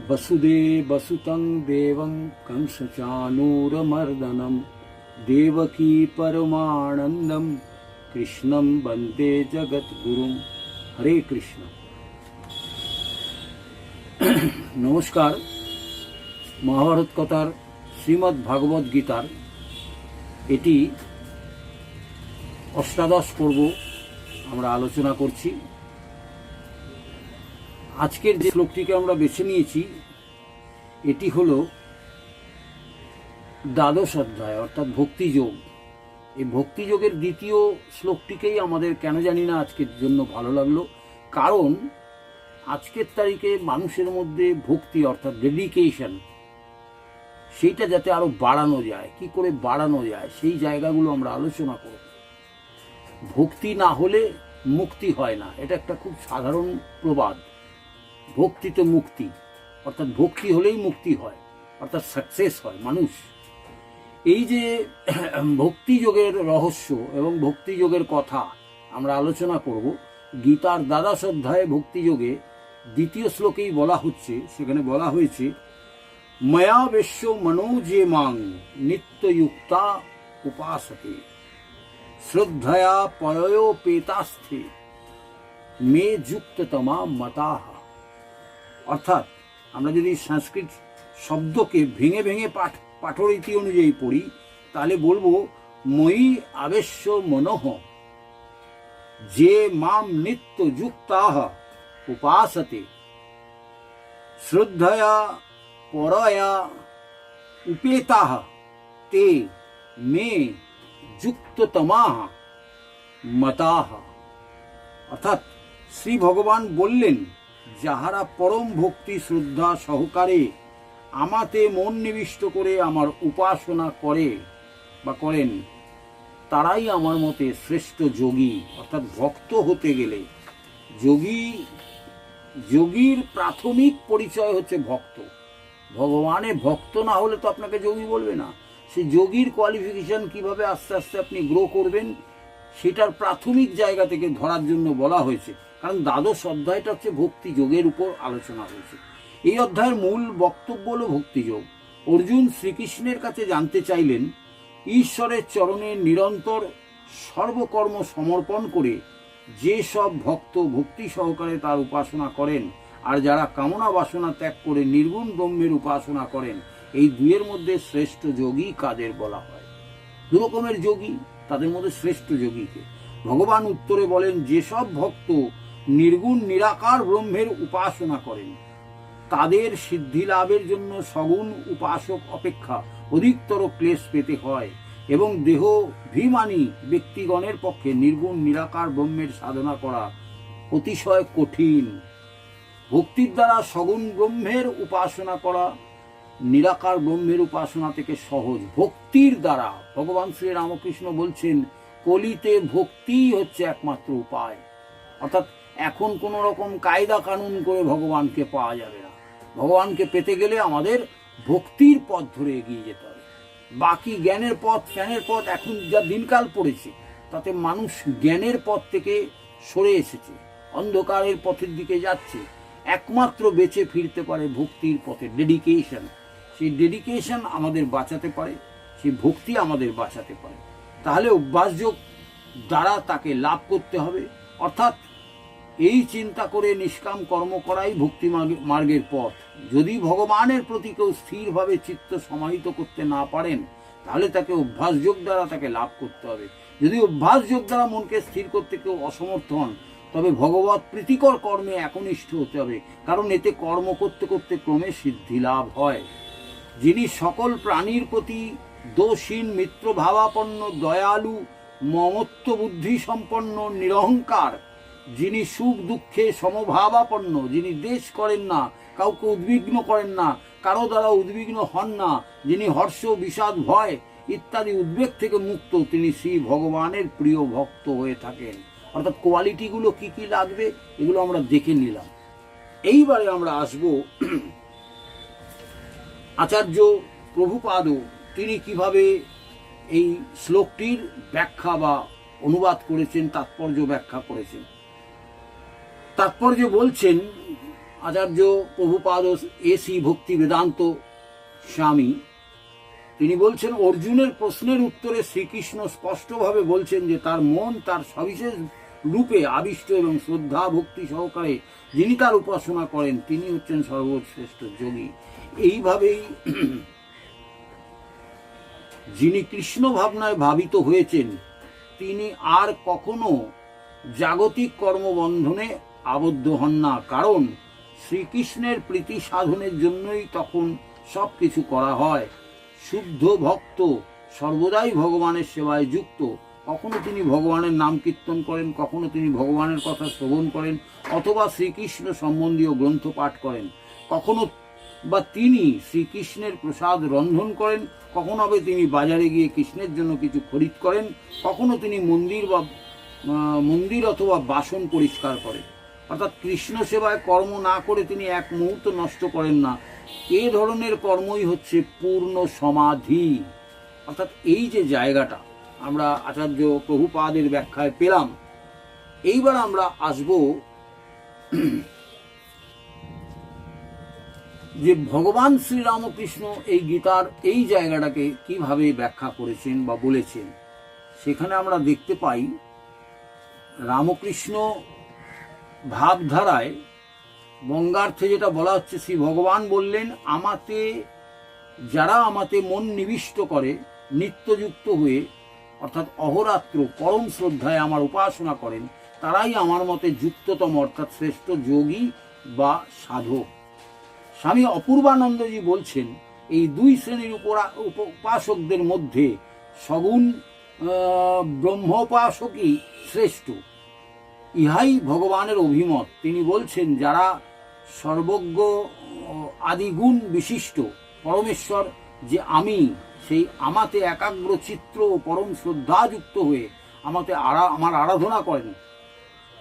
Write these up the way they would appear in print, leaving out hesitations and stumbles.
वसुदेवसुतं देवं कंसचाणूरमर्दनं देवकी परमानंदम कृष्णं वंदे जगद्गुरुं। हरे कृष्ण। नमस्कार। महाभारत कथार श्रीमद् भागवत गीतार एटी अष्टादश पर्व আমরা আলোচনা করছি। আজকের যে শ্লোকটিকে আমরা বেছে নিয়েছি এটি হলো দ্বাদশ অধ্যায় অর্থাৎ ভক্তিযোগ। এই ভক্তিযোগের দ্বিতীয় শ্লোকটিকেই আমাদের কেন জানি না আজকের জন্য ভালো লাগলো, কারণ আজকের তারিখে মানুষের মধ্যে ভক্তি অর্থাৎ ডেডিকেশন সেইটা যাতে আরো বাড়ানো যায়, কি করে বাড়ানো যায় সেই জায়গাগুলো আমরা আলোচনা করব। ভক্তি না হলে মুক্তি হয় না, এটা একটা খুব সাধারণ প্রবাদ। ভক্তিতে মুক্তি অর্থাৎ ভক্তি হলেই মুক্তি হয় অর্থাৎ সাকসেস হয় মানুষ। এই যে ভক্তিযোগের রহস্য এবং ভক্তিযোগের কথা আমরা আলোচনা করব গীতার দ্বাদশ অধ্যায়ে ভক্তিযোগে দ্বিতীয় শ্লোকেই বলা হচ্ছে। সেখানে বলা হয়েছে ময়া বেশ্য মনোজে মাং নিত্যযুক্তা উপাসতে শ্রদ্ধয়া পয়োপেতাস্থে মে যুক্ততমা মতাহ। অর্থাৎ আমরা যদি সংস্কৃত শব্দকে ভেঙে ভেঙে পাঠরীতি অনুযায়ী পড়ি তাহলে বলবো মই আবেশ্য মনঃ যে মাম নিত্য যুক্তাহ উপাসতে শ্রদ্ধয়া পরয়া উপেতাহ তে মে যুক্ততমাহ মতাহ। অর্থাৎ শ্রী ভগবান বললেন যাহারা পরম ভক্তি শ্রদ্ধা সহকারে আমাতে মন নিবিষ্ট করে আমার উপাসনা করে বা করেন তারাই আমার মতে শ্রেষ্ঠ যোগী। অর্থাৎ ভক্ত হতে গেলে যোগীর প্রাথমিক পরিচয় হচ্ছে ভক্ত। ভগবানে ভক্ত না হলে তো আপনাকে যোগী বলবে না। সেই যোগীর কোয়ালিফিকেশন কিভাবে আস্তে আস্তে আপনি গ্রো করবেন সেটার প্রাথমিক জায়গা থেকে ধরার জন্য বলা হয়েছে। কারণ দ্বাদশ অধ্যায়টা হচ্ছে ভক্তি যোগের উপর আলোচনা হয়েছে। এই অধ্যায়ের মূল বক্তব্য হল ভক্তিযোগ। অর্জুন শ্রীকৃষ্ণের কাছে জানতে চাইলেন ঈশ্বরের চরণে নিরন্তর সর্বকর্ম সমর্পণ করে যে সব ভক্ত ভক্তি সহকারে তার উপাসনা করেন আর যারা কামনা বাসনা ত্যাগ করে নির্গুণ ব্রহ্মের উপাসনা করেন, এই দুয়ের মধ্যে শ্রেষ্ঠ যোগী কাদের বলা হয়? দু রকমের যোগী, তাদের মধ্যে শ্রেষ্ঠ যোগীকে ভগবান উত্তরে বলেন যেসব ভক্ত নির্গুণ নিরাকার ব্রহ্মের উপাসনা করেন তাদের সিদ্ধি লাভের জন্য সগুণ উপাসক অপেক্ষা অধিকতর ক্লেশ পেতে হয় এবং দেহাভিমানী ব্যক্তিগণের পক্ষে নির্গুণ নিরাকার ব্রহ্মের সাধনা করা অতিশয় কঠিন। ভক্তির দ্বারা সগুণ ব্রহ্মের উপাসনা করা নিরাকার ব্রহ্মের উপাসনা থেকে সহজ। ভক্তির দ্বারা ভগবান শ্রী রামকৃষ্ণ বলছেন কলিতে ভক্তিই হচ্ছে একমাত্র উপায়। অর্থাৎ এখন কোন রকম কায়দা কানুন করে ভগবানকে পাওয়া যাবে না। ভগবানকে পেতে গেলে আমাদের ভক্তির পথ ধরে এগিয়ে যেতে হবে। বাকি জ্ঞানের পথ জ্ঞানের পথ এখন যা দিনকাল পড়েছে তাতে মানুষ জ্ঞানের পথ থেকে সরে এসেছে, অন্ধকারের পথের দিকে যাচ্ছে। একমাত্র বেঁচে ফিরতে পারে ভক্তির পথে ডেডিকেশন। সেই ডেডিকেশন আমাদের বাঁচাতে পারে, সেই ভক্তি আমাদের বাঁচাতে পারে। তাহলে অভ্যাসযোগ দ্বারা তাকে লাভ করতে হবে। অর্থাৎ এই চিন্তা করে নিষ্কাম কর্ম করাই ভক্তি মার্গের পথ। যদি ভগবানের প্রতি কেউ স্থিরভাবে চিত্ত সমাহিত করতে না পারেন তাহলে তাকে অভ্যাসযোগ দ্বারা তাকে লাভ করতে হবে। যদি অভ্যাসযোগ দ্বারা মনকে স্থির করতে কেউ অসমর্থ হন তবে ভগবত প্রীতিকর কর্মে একনিষ্ঠ হতে হবে, কারণ এতে কর্ম করতে করতে ক্রমে সিদ্ধি লাভ হয়। যিনি সকল প্রাণীর প্রতি দোষহীন মিত্রভাবাপন্ন দয়ালু মমত্ব বুদ্ধি সম্পন্ন নিরহংকার, যিনি সুখ দুঃখে সমভাবাপন্ন, যিনি দেশ করেন না, কাউকে উদ্বিগ্ন করেন না, কারো দ্বারা উদ্বিগ্ন হন না, যিনি হর্ষ বিষাদ ভয় ইত্যাদি উদ্বেগ থেকে মুক্ত, তিনি শ্রী ভগবানের প্রিয় ভক্ত হয়ে থাকেন। অর্থাৎ কোয়ালিটিগুলো কি কি লাগবে এগুলো আমরা দেখে নিলাম। এইবারে আমরা আসব আচার্য প্রভুপাদ তিনি কিভাবে এই শ্লোকটির ব্যাখ্যা বা অনুবাদ করেছেন, তাৎপর্য ব্যাখ্যা করেছেন। তাৎপর্য বলছেন আচার্য প্রভুপাদ এসি ভক্তি বেদান্ত স্বামী তিনি বলছেন, অর্জুনের প্রশ্নের উত্তরে শ্রীকৃষ্ণ স্পষ্টভাবে বলছেন যে তার মন তার সবিশেষ রূপে আবিষ্ট এবং শ্রদ্ধা ভক্তি সহকারে যিনি তার উপাসনা করেন তিনি হচ্ছেন সর্বশ্রেষ্ঠ যোগী। এইভাবেই যিনি কৃষ্ণ ভাবনায় ভাবিত হয়েছেন তিনি আর কখনো জাগতিক কর্মবন্ধনে আবদ্ধ হন না, কারণ শ্রীকৃষ্ণের প্রীতি সাধনের জন্যই তখন সব কিছু করা হয়। শুদ্ধ ভক্ত সর্বদাই ভগবানের সেবায় যুক্ত। কখনো তিনি ভগবানের নাম কীর্তন করেন, কখনো তিনি ভগবানের কথা শ্রবণ করেন অথবা শ্রীকৃষ্ণ সম্বন্ধীয় গ্রন্থ পাঠ করেন, কখনো বা তিনি শ্রীকৃষ্ণের প্রসাদ রন্ধন করেন, কখনো হবে তিনি বাজারে গিয়ে কৃষ্ণের জন্য কিছু খরিদ করেন, কখনো তিনি মন্দির অথবা বাসন পরিষ্কার করেন। অর্থাৎ কৃষ্ণ সেবায় কর্ম না করে তিনি এক মুহূর্ত নষ্ট করেন না। এ ধরনের কর্মই হচ্ছে পূর্ণ সমাধি। অর্থাৎ এই যে জায়গাটা আমরা আচার্য প্রভুপাদের ব্যাখ্যায় পেলাম, এইবার আমরা আসব যে ভগবান শ্রীরামকৃষ্ণ এই গীতার এই জায়গাটাকে কিভাবে ব্যাখ্যা করেছেন বা বলেছেন। সেখানে আমরা দেখতে পাই রামকৃষ্ণ ভাবধারায় বঙ্গার্থে যেটা বলা হচ্ছে, শ্রী ভগবান বললেন, যারা আমাতে মন নিবিষ্ট করে নিত্যযুক্ত হয়ে অর্থাৎ অহরাত্র পরম শ্রদ্ধায় আমার উপাসনা করেন তারাই আমার মতে যুক্ততম অর্থাৎ শ্রেষ্ঠ যোগী বা সাধক। স্বামী অপূর্বানন্দজি বলছেন, এই দুই শ্রেণীর উপাসকদের মধ্যে সগুণ ব্রহ্মোপাসকই শ্রেষ্ঠ। ইহাই ভগবানের অভিমত। তিনি বলছেন, যারা সর্বজ্ঞ আদিগুণ বিশিষ্ট পরমেশ্বর যে আমি, সেই আমাতে একাগ্র চিত্র ও পরম শ্রদ্ধাযুক্ত হয়ে আমার আরাধনা করেন,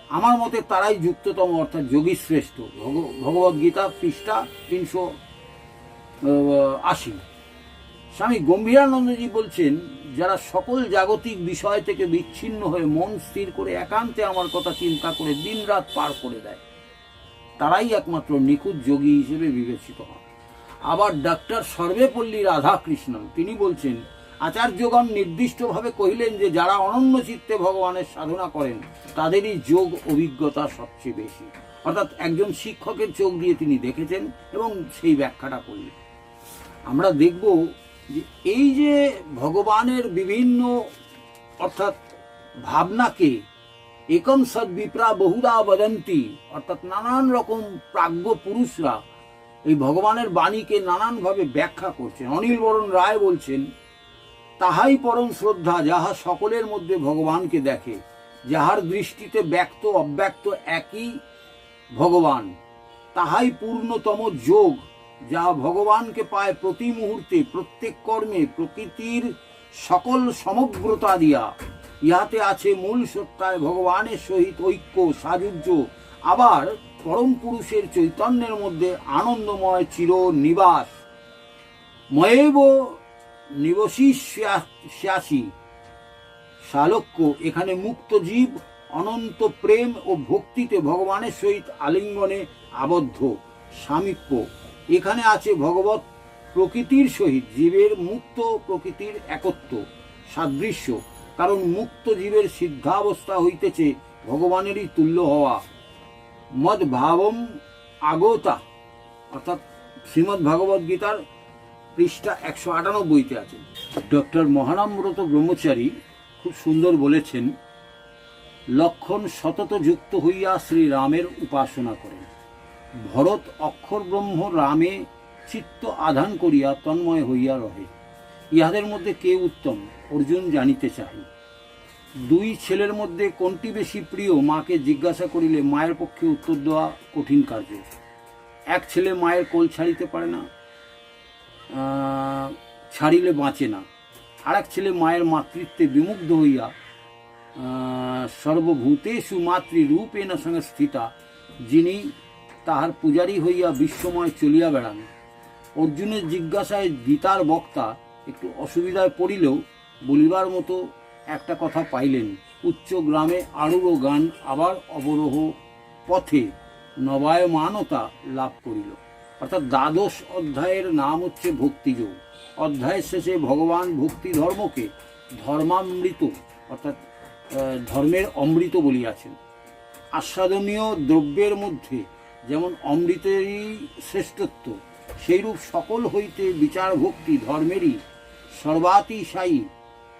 আমার মতে তারাই যুক্ততম অর্থাৎ যোগী শ্রেষ্ঠ। ভগবদ্গীতা পৃষ্ঠা 380। স্বামী গম্ভীরানন্দজি বলছেন, যারা সকল জাগতিক বিষয় থেকে বিচ্ছিন্ন হয়ে মন স্থির করে একান্তে আমার কথা চিন্তা করে দিনরাত পার করে দেয়, তারাই একমাত্র নিখুঁত যোগী হিসেবে বিবেচিত হন। আবার ডাক্তার সর্বেপল্লী রাধাকৃষ্ণন তিনি বলছেন, আচার্যগণ নির্দিষ্টভাবে কহিলেন যে যারা অনন্য চিত্তে ভগবানের সাধনা করেন তাদেরই যোগ অভিজ্ঞতা সবচেয়ে বেশি। অর্থাৎ একজন শিক্ষকের চোখ দিয়ে তিনি দেখেছেন এবং সেই ব্যাখ্যাটা করলেন। আমরা দেখব যে এই যে ভগবানের বিভিন্ন অর্থাৎ ভাবনাকে একম সদ্বিপ্রা বহুদা বদন্তি, অর্থাৎ নানান রকম প্রাজ্ঞ পুরুষরা এই ভগবানের বাণীকে নানানভাবে ব্যাখ্যা করছেন। অনিল বরণ রায় বলছেন, তাহাই পরম শ্রদ্ধা যাহা সকলের মধ্যে ভগবানকে দেখে, যাহার দৃষ্টিতে ব্যক্ত অব্যক্ত একই ভগবান, তাহাই পূর্ণতম যোগ, যা ভগবানকে পায় প্রতি মুহূর্তে প্রত্যেক কর্মে প্রকৃতির সকল সমগ্রতা দিয়া। ইহাতে আছে মূল সত্তায় ভগবানের সহিত ঐক্য সাযুজ্য, আবার পরম পুরুষের চৈতন্যের মধ্যে আনন্দময় চির নিবাস। ময়েব নিবশিষ্যাসি শালক্য, এখানে মুক্ত জীব অনন্ত প্রেম ও ভক্তিতে ভগবানের সহিত আলিঙ্গনে আবদ্ধ। সামীপ্য, এখানে আছে ভগবত প্রকৃতির সহিত জীবের মুক্ত প্রকৃতির একত্ব। সাদৃশ্য, কারণ মুক্ত জীবের সিদ্ধাবস্থা হইতেছে ভগবানেরই তুল্য হওয়া। মদ ভাবম আগতা, অর্থাৎ শ্রীমদ্ ভাগবত গীতার পৃষ্ঠা 198-তে আছে। ডক্টর মহানামব্রত ব্রহ্মচারী খুব সুন্দর বলেছেন, লক্ষণ সতত যুক্ত হইয়া শ্রী রামের উপাসনা করেন। ভরত অক্ষর ব্রহ্ম রামে চিত্ত আধান করিয়া তন্ময় হইয়া রহে। ইহাদের মধ্যে কে উত্তম? অর্জুন জানিতে চাহে। দুই ছেলের মধ্যে কোনটি বেশি প্রিয় মাকে জিজ্ঞাসা করিলে মায়ের পক্ষে উত্তর দেওয়া কঠিন কার্য। এক ছেলে মায়ের কোল ছাড়িতে পারে না, ছাড়িলে বাঁচে না। আর এক ছেলে মায়ের মাতৃত্বে বিমুগ্ধ হইয়া সর্বভূতেষু মাতৃরূপেণ সঙ্গে স্থিতা, যিনি তাহার পূজারী হইয়া বিশ্বময় চলিয়া বেড়ান। অর্জুনের জিজ্ঞাসায় গীতার বক্তা একটু অসুবিধায় পড়িলেও বলিবার মতো একটা কথা পাইলেন। উচ্চ গ্রামে আরূঢ় গান, আবার অবরোহ পথে নবায়মানতা লাভ করিল। অর্থাৎ দ্বাদশ অধ্যায়ের নাম হচ্ছে ভক্তিযোগ। অধ্যায়ের শেষে ভগবান ভক্তি ধর্মকে ধর্মামৃত অর্থাৎ ধর্মের অমৃত বলিয়াছেন। আস্বাদনীয় দ্রব্যের মধ্যে যেমন অমৃতেরই শ্রেষ্ঠত্ব, সেইরূপ সকল হইতে বিচার ভক্তি ধর্মেরই সর্বাতিশায়ী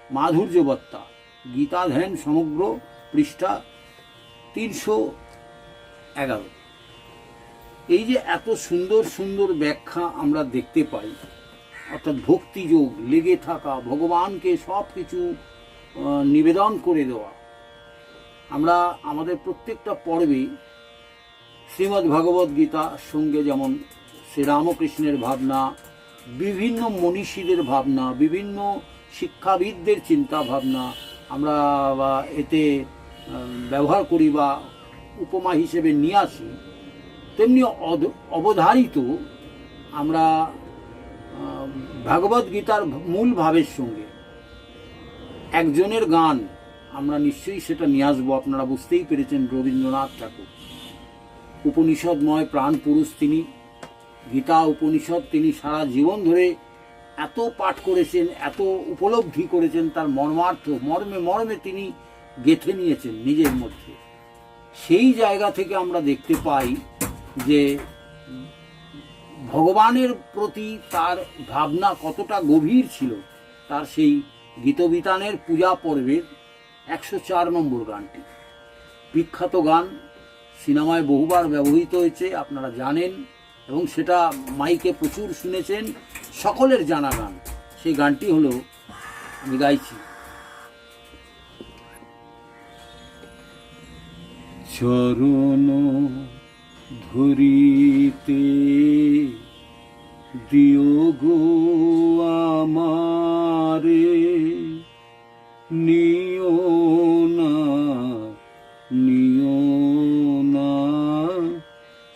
মাধুর্যবত্তা। গীতা ধ্যান সমগ্র, পৃষ্ঠা 311। এই যে এত সুন্দর সুন্দর ব্যাখ্যা আমরা দেখতে পাই, অর্থাৎ ভক্তিযোগ, লেগে থাকা, ভগবানকে সব কিছু নিবেদন করে দেওয়া। আমরা আমাদের প্রত্যেকটা পর্বে শ্রীমদ্ ভগবদ্ গীতার সঙ্গে যেমন শ্রীরামকৃষ্ণের ভাবনা, বিভিন্ন মনীষীদের ভাবনা, বিভিন্ন শিক্ষাবিদদের চিন্তা ভাবনা আমরা এতে ব্যবহার করি বা উপমা হিসেবে নিয়ে আসি, তেমনি অবধারিত আমরা ভগবদ্ গীতার মূল ভাবের সঙ্গে একজনের গান আমরা নিশ্চয়ই সেটা নিয়ে আসবো। আপনারা বুঝতেই পেরেছেন, রবীন্দ্রনাথ ঠাকুর উপনিষদময় প্রাণ পুরুষ তিনি। গীতা উপনিষদ তিনি সারা জীবন ধরে এত পাঠ করেছেন, এত উপলব্ধি করেছেন, তার মর্মার্থ মর্মে মর্মে তিনি গেঁথে নিয়েছেন নিজের মধ্যে। সেই জায়গা থেকে আমরা দেখতে পাই যে ভগবানের প্রতি তার ভাবনা কতটা গভীর ছিল। তার সেই গীতবিতানের পূজা পর্বের 104 নম্বর গানটি বিখ্যাত গান, সিনেমায় বহুবার ব্যবহৃত হয়েছে, আপনারা জানেন, এবং সেটা মাইকে প্রচুর শুনেছেন, সকলের জানা গান। সেই গানটি হলো, আমি গাইছি। চরণ ধরিতে দিও গো আমারে, নিও না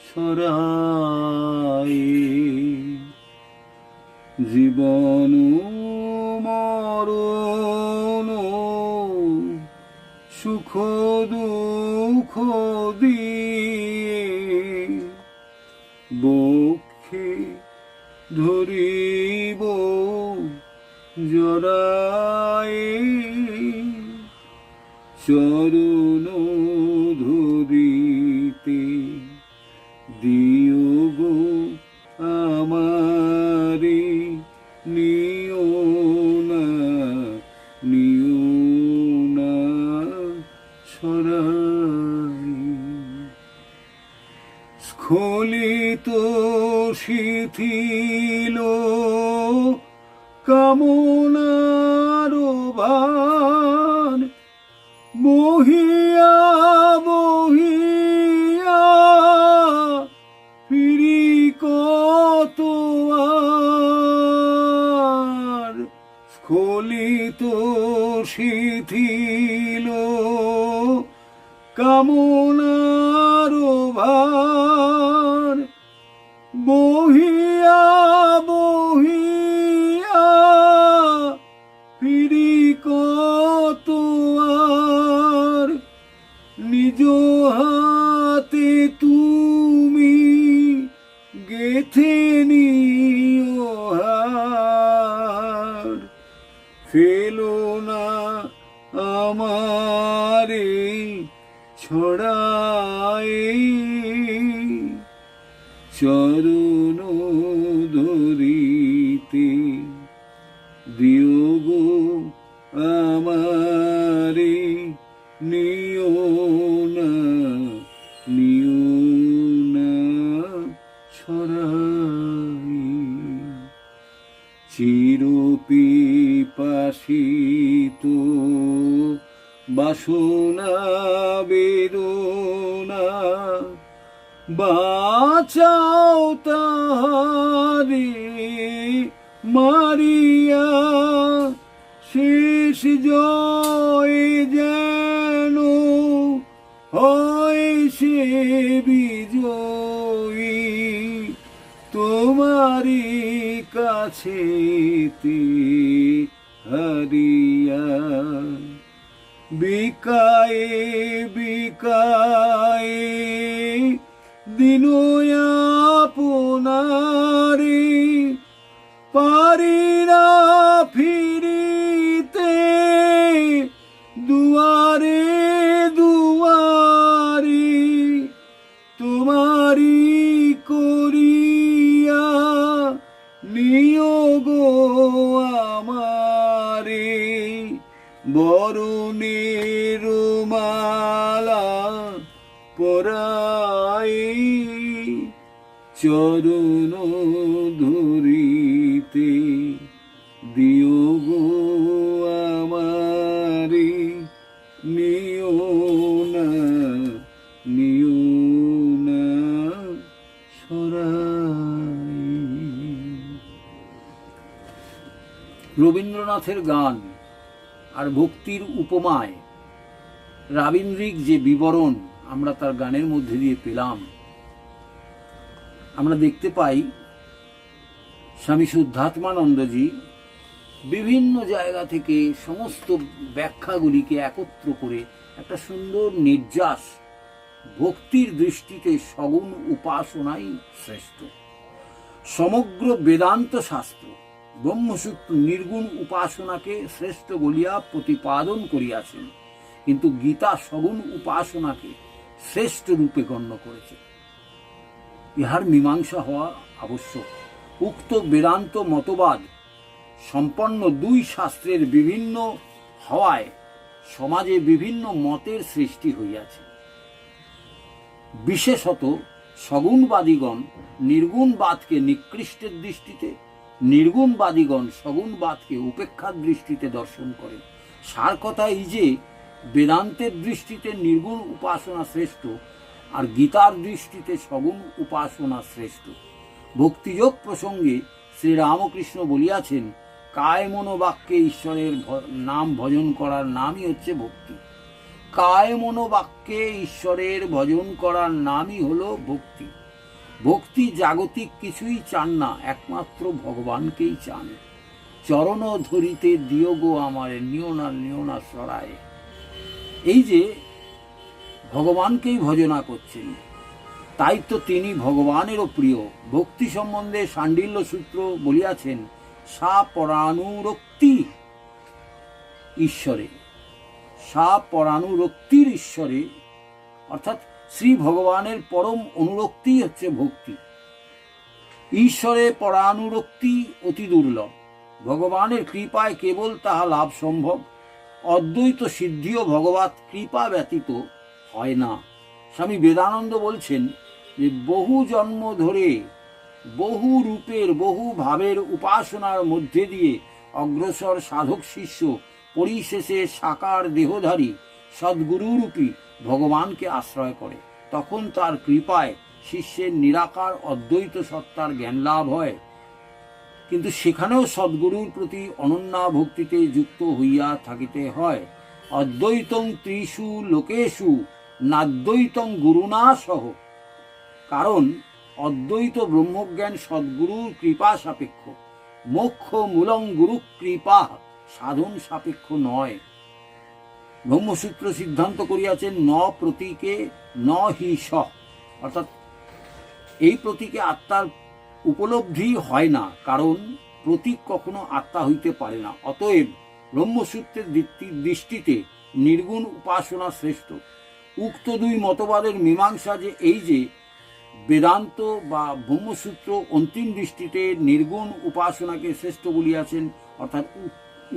সরায়ে, জীবন মরণ সুখ দুঃখ দিয়ে, বক্ষে ধরিব জড়ায়ে, চরণ ধরিতে দিও গো আমারে, নিও না সরায়ে। স্খলিত শিথিল কামনার ভার, বহিয়া বহিয়া ফিরি কত আর, স্খলিত শিথিল কামনার ভার, বহিয়া বহিয়া ফিরি কত আর, নিজ হাতে তুমি গেথে নিও হার, ফেলো না আমারে ছড়ায়ে, চরণ ধরিতে দিও গো আমারে, নিও না ছড়ায়ে। চির পিপাসিত বাসনা বেদনা, বাঁচাও তাহারে মারিয়া, শেষ জয় যেন হয় সে বিজয়ী, তোমারি কাছেতে হারিয়া। বিকায়ে বিকায়ে আপনারে পারি না ফিরিতে, দুয়ারে দুয়ারে তোমারি করিয়া নিয়োগ আমারে, বরণের মালা পরাই চরণ ধরিতে দিও গো আমারে, নিও না সরাই। রবীন্দ্রনাথের গান আর ভক্তির উপমায় রাবীন্দ্রিক যে বিবরণ আমরা তার গানের মধ্যে দিয়ে পেলাম, আমরা দেখতে পাই স্বামী শুদ্ধাত্মানন্দজি বিভিন্ন জায়গা থেকে সমস্ত ব্যাখ্যাগুলিকে একত্র করে একটা সুন্দর নির্যাস, ভক্তির দৃষ্টিতে সগুণ উপাসনাই শ্রেষ্ঠ। সমগ্র বেদান্ত শাস্ত্র ব্রহ্মসূত্র নির্গুণ উপাসনাকে শ্রেষ্ঠ বলিয়া প্রতিপাদন করিয়াছেন, কিন্তু গীতা সগুণ উপাসনাকে শ্রেষ্ঠ রূপে গণ্য করেছে। ইহার মীমাংসা হওয়া আবশ্যক। উক্ত বেদান্ত মতবাদ সম্পন্ন দুই শাস্ত্রের বিভিন্ন হওয়ায় সমাজে বিভিন্ন মতের সৃষ্টি হইয়াছে। বিশেষত সগুণবাদীগণ নির্গুণবাদকে নিকৃষ্টের দৃষ্টিতে, নির্গুণবাদীগণ সগুণবাদকে উপেক্ষার দৃষ্টিতে দর্শন করেন। সার কথা এই যে বেদান্তের দৃষ্টিতে নির্গুণ উপাসনা শ্রেষ্ঠ, আর গীতার দৃষ্টিতে সগুণ উপাসনা শ্রেষ্ঠ। ভক্তিযোগ প্রসঙ্গে শ্রীরামকৃষ্ণ বলিয়াছেন, কায় মনোবাক্যে ঈশ্বরের নাম ভজন করার নামই হচ্ছে ভক্তি। কায় মনোবাক্যে ঈশ্বরের ভজন করার নামই হলো ভক্তি। ভক্তি জাগতিক কিছুই চান না, একমাত্র ভগবানকেই চান। চরণ ধরিতে দিও গো আমারে, নিও না সরায়। এই যে ভগবানকেই ভজনা করছেন, তাই তো তিনি ভগবানেরও প্রিয়। ভক্তি সম্বন্ধে শাণ্ডিল্য সূত্র বলিয়াছেন, সা পরানুরক্তি ঈশ্বরে, সা পরানুরক্তির ঈশ্বরে, অর্থাৎ শ্রী ভগবানের পরম অনুরক্তি হচ্ছে ভক্তি। ঈশ্বরে পরানুরক্তি অতি দুর্লভ। ভগবানের কৃপায় কেবল তাহা লাভ সম্ভব। অদ্বৈত সিদ্ধিও ভগবৎ কৃপা ব্যতীত হয় না। স্বামী বেদানন্দ বলছেন যে বহু জন্ম ধরে বহু রূপের বহু ভাবের উপাসনার মধ্যে দিয়ে অগ্রসর সাধক শিষ্য পরিশেষে সাকার দেহধারী সদ্গুরুরূপী ভগবানকে আশ্রয় করে। তখন তার কৃপায় শিষ্যের নিরাকার অদ্বৈত সত্তার জ্ঞান লাভ হয়। কিন্তু সেখানেও সদ্গুরুর প্রতি অনন্যা ভক্তিতে যুক্ত হইয়া থাকিতে হয়। অদ্বৈতং ত্রিষু লোকেষু নাদ্বৈতং গুরুনা সহ। কারণ অদ্বৈত ব্রহ্মজ্ঞান সদ্গুরুর কৃপা সাপেক্ষ, মোক্ষ মূলং গুরু কৃপা সাধন সাপেক্ষ নয়। ব্রহ্মসূত্র সিদ্ধান্ত করিয়াছেন, ন প্রতীকে ন হি স, অর্থাৎ এই প্রতীকে আত্মার উপলব্ধি হয় না, কারণ প্রতীক কখনো আত্মা হইতে পারে না। অতএব ব্রহ্মসূত্রের দৃষ্টিতে নির্গুণ উপাসনা শ্রেষ্ঠ। উক্ত দুই মতবাদের মীমাংসা যে এই যে বেদান্ত বা ব্রহ্মসূত্র অন্তিম দৃষ্টিতে নির্গুণ উপাসনাকে শ্রেষ্ঠ বলিয়াছেন, অর্থাৎ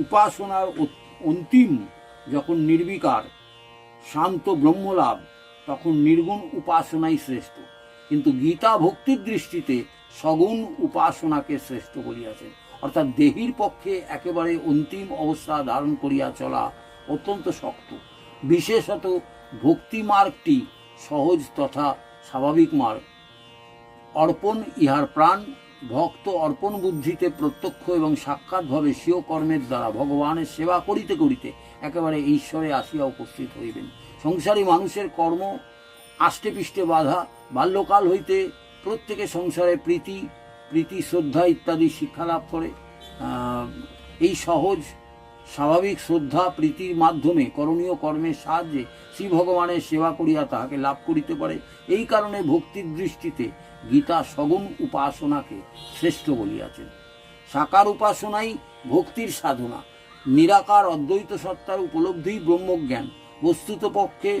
উপাসনার অন্তিম যখন নির্বিকার শান্ত ব্রহ্মলাভ, তখন নির্গুণ উপাসনাই শ্রেষ্ঠ। কিন্তু গীতা ভক্তির দৃষ্টিতে সগুণ উপাসনাকে শ্রেষ্ঠ বলিয়াছেন। অর্থাৎ দেহীর পক্ষে একেবারে অন্তিম অবস্থা ধারণ করিয়া চলা অত্যন্ত শক্ত। বিশেষত ভক্তি মার্গটি সহজ তথা স্বাভাবিক মার্গ। অর্পণ ইহার প্রাণ। ভক্ত অর্পণ বুদ্ধিতে প্রত্যক্ষ এবং সাক্ষাৎভাবে স্বীয় কর্মের দ্বারা ভগবানের সেবা করিতে করিতে একেবারে ঈশ্বরে আসিয়া উপস্থিত হইবেন। সংসারী মানুষের কর্ম আষ্টে পৃষ্ঠে বাধা। বাল্যকাল হইতে প্রত্যেকে সংসারে প্রীতি শ্রদ্ধা ইত্যাদি শিক্ষা লাভ করে। এই সহজ স্বাভাবিক শ্রদ্ধা প্রীতির মাধ্যমে করণীয় কর্মের সাহায্যে শ্রী ভগবানের সেবা করিয়া তাহাকে লাভ করিতে পারে। এই কারণে ভক্তির দৃষ্টিতে গীতা সগুণ উপাসনাকে শ্রেষ্ঠ বলিয়াছেন। সাকার উপাসনাই ভক্তির সাধনা। নিরাকার অদ্বৈত সত্তার উপলব্ধিই ব্রহ্মজ্ঞান। বস্তুতপক্ষে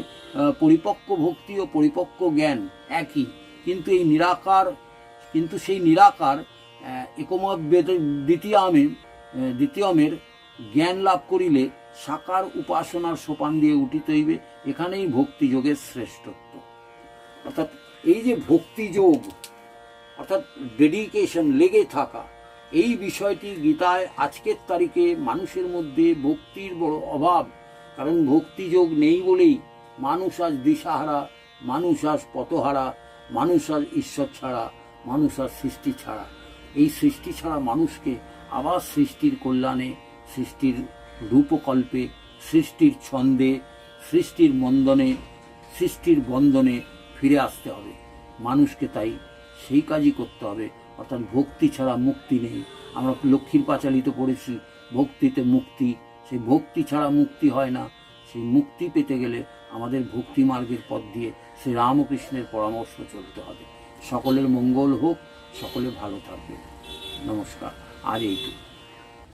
পরিপক্ক ভক্তি ও পরিপক্ক জ্ঞান একই, কিন্তু সেই নিরাকার একমত দ্বিতীয়মের জ্ঞান লাভ করিলে সাকার উপাসনার সোপান দিয়ে উঠিতে হইবে। এখানেই ভক্তিযোগের শ্রেষ্ঠত্ব। অর্থাৎ এই যে ভক্তিযোগ অর্থাৎ ডেডিকেশন, লেগে থাকা, এই বিষয়টি গীতায় আজকের তারিখে মানুষের মধ্যে ভক্তির বড় অভাব। কারণ ভক্তিযোগ নেই বলেই মানুষ আজ দিশাহারা, মানুষ আজ পথহারা, মানুষ আজ ঈশ্বর ছাড়া, মানুষ আজ সৃষ্টি ছাড়া। এই সৃষ্টি ছাড়া মানুষকে আবার সৃষ্টির কল্যাণে, সৃষ্টির রূপকল্পে, সৃষ্টির ছন্দে, সৃষ্টির মন্দনে, সৃষ্টির বন্ধনে ফিরে আসতে হবে। মানুষকে তাই সেই কাজই করতে হবে। অর্থাৎ ভক্তি ছাড়া মুক্তি নেই। আমরা লক্ষ্মীর পাঁচালিতে পড়েছি, ভক্তিতে মুক্তি। সেই ভক্তি ছাড়া মুক্তি হয় না। সেই মুক্তি পেতে গেলে আমাদের ভক্তি মার্গের পথ দিয়ে শ্রী রামকৃষ্ণের পরামর্শ চলতে হবে। সকলের মঙ্গল হোক, সকলে ভালো থাকবে। নমস্কার। আর এইটুকু।